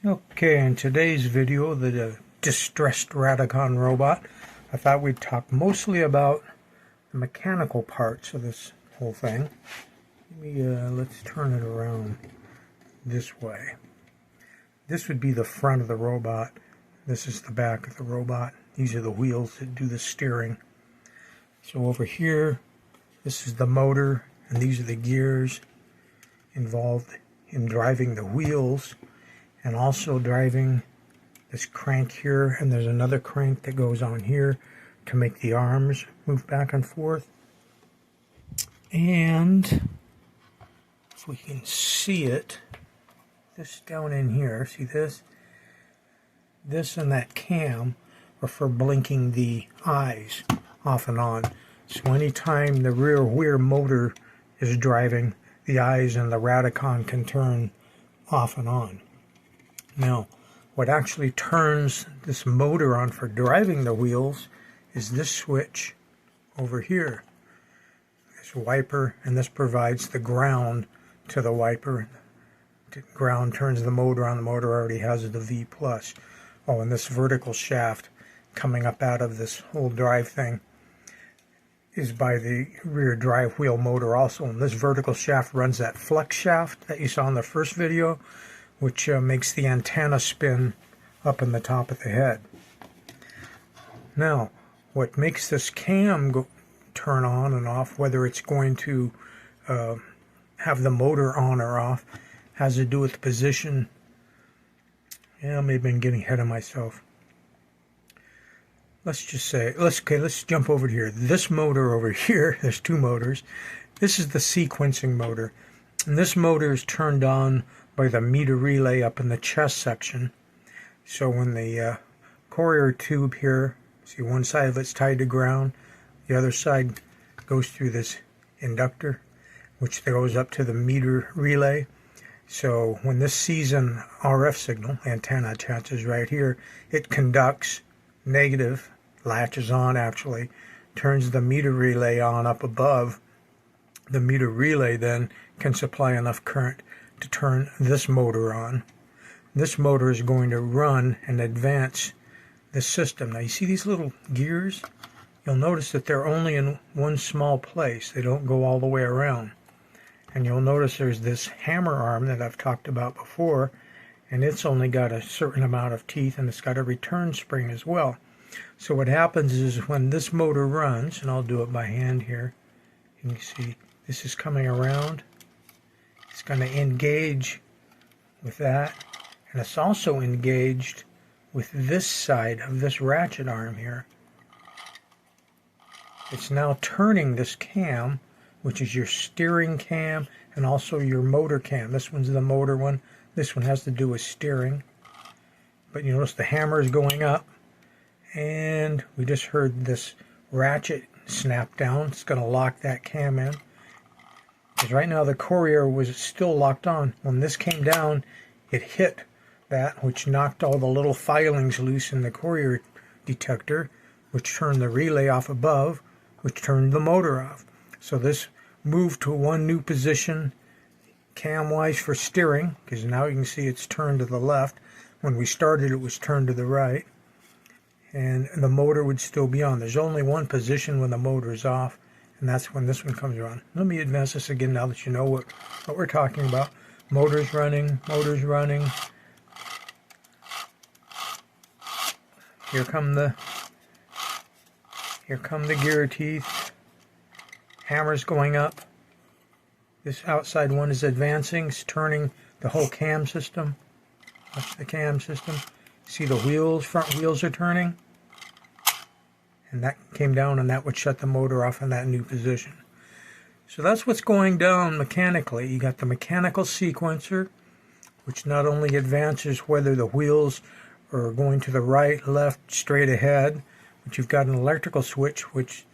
Okay, in today's video, the distressed Radicon robot, I thought we'd talk mostly about the mechanical parts of this whole thing. Let's turn it around this way. This would be the front of the robot. This is the back of the robot. These are the wheels that do the steering. So over here, this is the motor, and these are the gears involved in driving the wheels, and also driving this crank here, and there's another crank that goes on here to make the arms move back and forth. And if we can see it, this down in here, see this? This and that cam are for blinking the eyes off and on. So anytime the rear motor is driving, the eyes and the Radicon can turn off and on. Now, what actually turns this motor on for driving the wheels is this switch over here. This wiper, and this provides the ground to the wiper. The ground turns the motor on. The motor already has the V+. Oh, and this vertical shaft coming up out of this whole drive thing is by the rear drive wheel motor also. And this vertical shaft runs that flex shaft that you saw in the first video, which makes the antenna spin up in the top of the head. Now, what makes this cam turn on and off, whether it's going to have the motor on or off, has to do with the position. Yeah, maybe I'm getting ahead of myself. Let's just say, let's jump over here. This motor over here, there's two motors. This is the sequencing motor. And this motor is turned on by the meter relay up in the chest section. So when the Coherer tube here, see one side of it's tied to ground, the other side goes through this inductor, which goes up to the meter relay. So when this sees an RF signal, antenna attaches right here, it conducts negative, latches on actually, turns the meter relay on up above. The meter relay then can supply enough current to turn this motor on. This motor is going to run and advance the system. Now you see these little gears? You'll notice that they're only in one small place. They don't go all the way around. And you'll notice there's this hammer arm that I've talked about before, and it's only got a certain amount of teeth, and it's got a return spring as well. So what happens is when this motor runs, and I'll do it by hand here, you can see this is coming around. It's going to engage with that, and it's also engaged with this side of this ratchet arm here. It's now turning this cam, which is your steering cam and also your motor cam. This one's the motor one. This one has to do with steering. But you notice the hammer is going up, and we just heard this ratchet snap down. It's going to lock that cam in. Because right now the Coherer was still locked on. When this came down, it hit that, which knocked all the little filings loose in the Coherer detector, which turned the relay off above, which turned the motor off. So this moved to one new position cam-wise for steering, because now you can see it's turned to the left. When we started, it was turned to the right, and the motor would still be on. There's only one position when the motor is off, and that's when this one comes on. Let me advance this again now that you know what we're talking about. Motor's running, motor's running. Here come the gear teeth. Hammer's going up. This outside one is advancing. It's turning the whole cam system. That's the cam system. See the wheels, front wheels are turning. And that came down, and that would shut the motor off in that new position. So that's what's going down mechanically. You got the mechanical sequencer, which not only advances whether the wheels are going to the right, left, straight ahead, but you've got an electrical switch which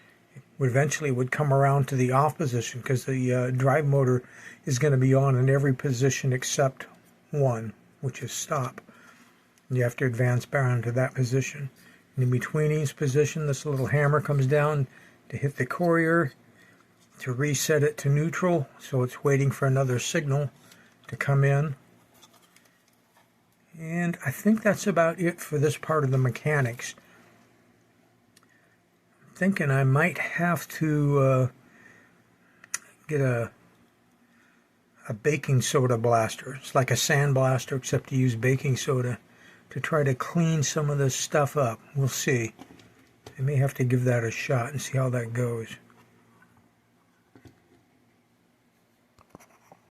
eventually would come around to the off position, because the drive motor is going to be on in every position except one, which is stop. And you have to advance down to that position. And in between each position, this little hammer comes down to hit the Coherer to reset it to neutral, so it's waiting for another signal to come in. And I think that's about it for this part of the mechanics. I'm thinking I might have to get a baking soda blaster. It's like a sand blaster, except you use baking soda to try to clean some of this stuff up. We'll see. I may have to give that a shot and see how that goes.